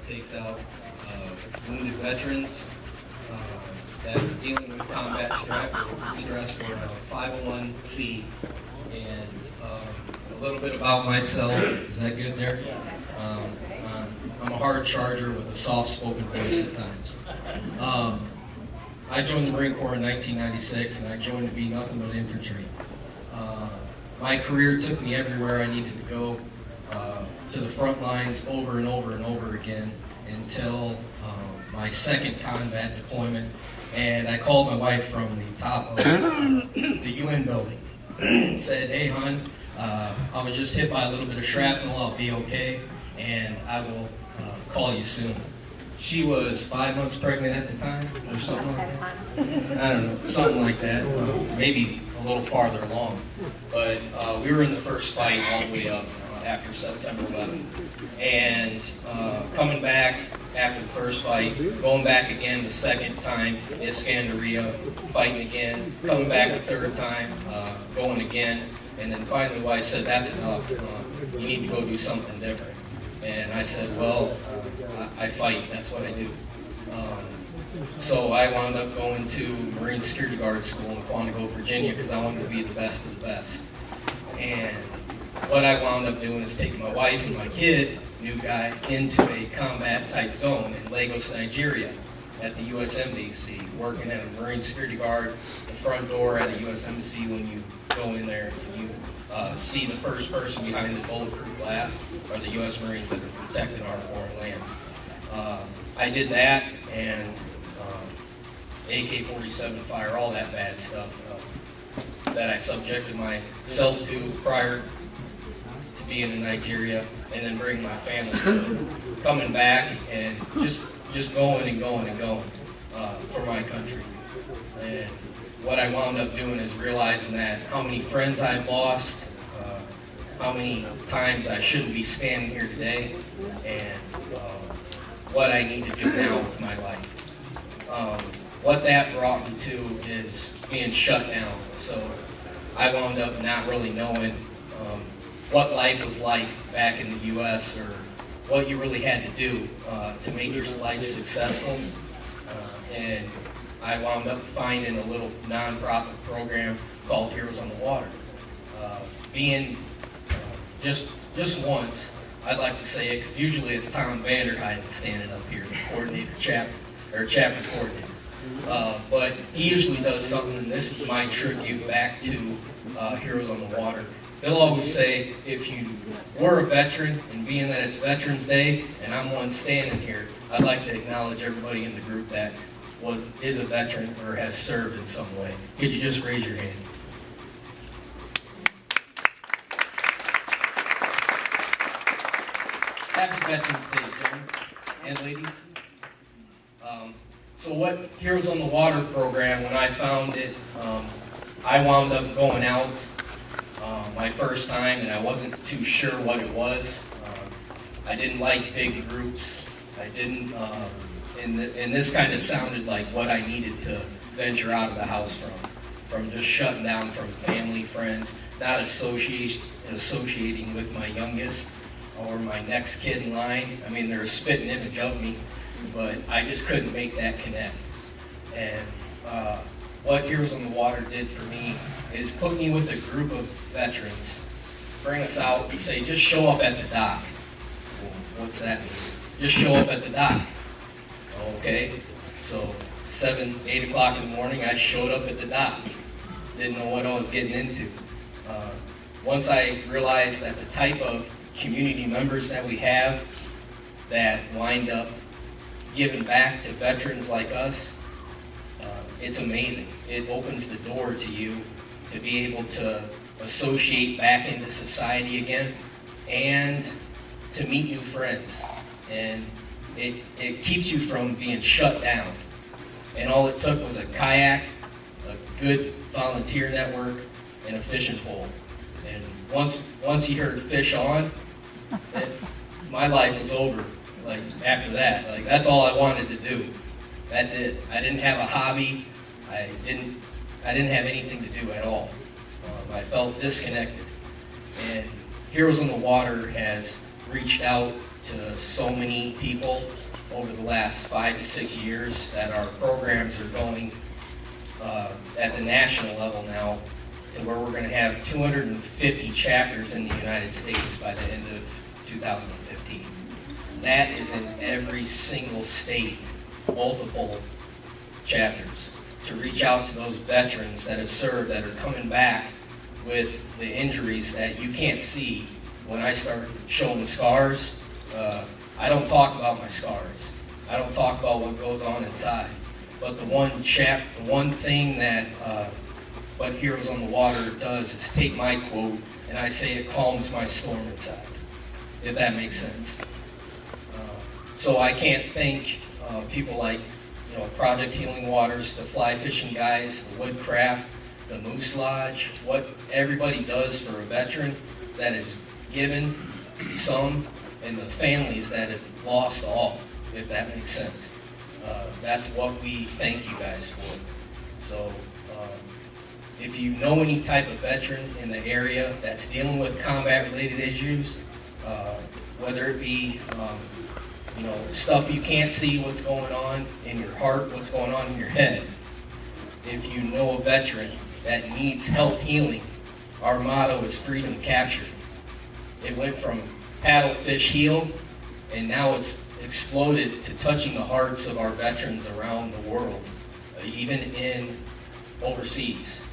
takes out wounded veterans that are dealing with combat stress. We're a 501c, and a little bit about myself. Is that good there? I'm a hard charger with a soft-spoken voice at times. I joined the Marine Corps in 1996, and I joined to be nothing but infantry. My career took me everywhere I needed to go, to the front lines over and over and over again until my second combat deployment. And I called my wife from the top of the UN building. Said, "Hey, hon, I was just hit by a little bit of shrapnel. I'll be okay, and I will call you soon." She was 5 months pregnant at the time, or something like that. I don't know, something like that. Maybe a little farther along. But we were in the first fight all the way up after September 11th. And coming back after the first fight, going back again the second time, Iskandaria, fighting again, coming back a third time, going again, and then finally wife said, "That's enough, you need to go do something different." And I said, "Well, I fight, that's what I do." So I wound up going to Marine Security Guard School in Quantico, Virginia, because I wanted to be the best of the best. And what I wound up doing is taking my wife and my kid, new guy, into a combat type zone in Lagos, Nigeria, at the U.S. Embassy, working at a Marine Security Guard, the front door at the U.S. Embassy. When you go in there and you see the first person behind the bulletproof glass are the U.S. Marines that are protecting our foreign lands. I did that, and AK-47 fire, all that bad stuff that I subjected myself to prior to being in Nigeria, and then bring my family to coming back and just going and going and going for my country. And what I wound up doing is realizing that how many friends I've lost, how many times I shouldn't be standing here today, and what I need to do now with my life. What that brought me to is being shut down. So I wound up not really knowing what life was like back in the U.S. or what you really had to do to make your life successful. And I wound up finding a little nonprofit program called Heroes on the Water. Being just once, I'd like to say it because usually it's Tom Vanderheiden standing up here, the coordinator, chapter coordinator. But he usually does something, and this is my tribute back to Heroes on the Water. They'll always say, if you were a veteran, and being that it's Veterans Day, and I'm one standing here, I'd like to acknowledge everybody in the group that is a veteran or has served in some way. Could you just raise your hand? Happy Veterans Day, gentlemen and ladies. So what Heroes on the Water program, when I found it, I wound up going out my first time, and I wasn't too sure what it was. I didn't like big groups. I didn't, and this kind of sounded like what I needed to venture out of the house from just shutting down from family, friends, not associating with my youngest or my next kid in line. I mean, they're a spitting image of me, but I just couldn't make that connect. And what Heroes on the Water did for me is put me with a group of veterans, bring us out and say, just show up at the dock. Well, what's that mean? Just show up at the dock. Okay, so 7, 8 o'clock in the morning, I showed up at the dock. Didn't know what I was getting into. Once I realized that the type of community members that we have that wind up giving back to veterans like us, it's amazing. It opens the door to you to be able to associate back into society again and to meet new friends. And it keeps you from being shut down. And all it took was a kayak, a good volunteer network, and a fishing pole. And once you heard fish on, my life was over. Like after that, like that's all I wanted to do. That's it. I didn't have a hobby. I didn't have anything to do at all. I felt disconnected. And Heroes on the Water has reached out to so many people over the last 5 to 6 years that our programs are going at the national level now to where we're going to have 250 chapters in the United States by the end of 2015. That is in every single state, multiple chapters, to reach out to those veterans that have served, that are coming back with the injuries that you can't see. When I start showing the scars, I don't talk about my scars. I don't talk about what goes on inside. But the one thing that what Heroes on the Water does is take my quote and I say it calms my storm inside, if that makes sense. So I can't thank people like Project Healing Waters, the fly fishing guys, the Woodcraft, the Moose Lodge, what everybody does for a veteran that is given some, and the families that have lost all, if that makes sense. That's what we thank you guys for. So if you know any type of veteran in the area that's dealing with combat-related issues, whether it be stuff you can't see, what's going on in your heart, what's going on in your head. If you know a veteran that needs help healing, our motto is freedom captured. It went from paddle, fish, heal, and now it's exploded to touching the hearts of our veterans around the world, even in overseas.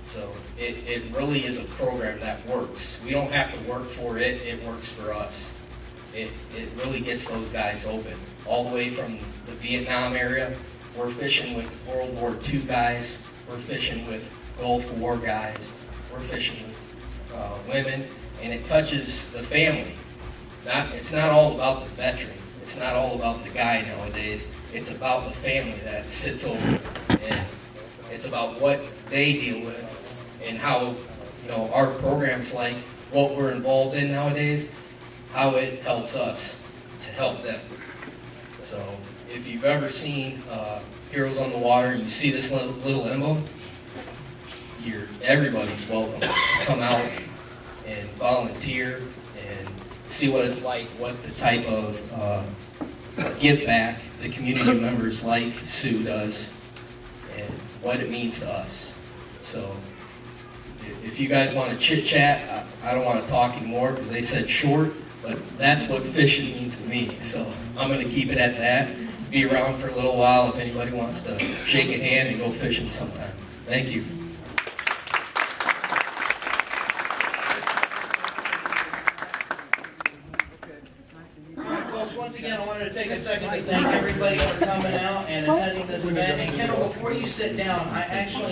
So it really is a program that works. We don't have to work for it, it works for us. It really gets those guys open. All the way from the Vietnam area, we're fishing with World War II guys, we're fishing with Gulf War guys, we're fishing with women, and it touches the family. It's not all about the veteran, it's not all about the guy nowadays, it's about the family that sits over, and it's about what they deal with, and how our programs, like what we're involved in nowadays, how it helps us to help them. So if you've ever seen Heroes on the Water and you see this little emblem, everybody's welcome to come out and volunteer and see what it's like, what the type of give back the community members like Sue does, and what it means to us. So if you guys want to chit chat, I don't want to talk anymore because they said short. But that's what fishing means to me, so I'm going to keep it at that. Be around for a little while if anybody wants to shake a hand and go fishing sometime. Thank you. All right, folks, once again, I wanted to take a second to thank everybody for coming out and attending this event. And Kendall, before you sit down, I actually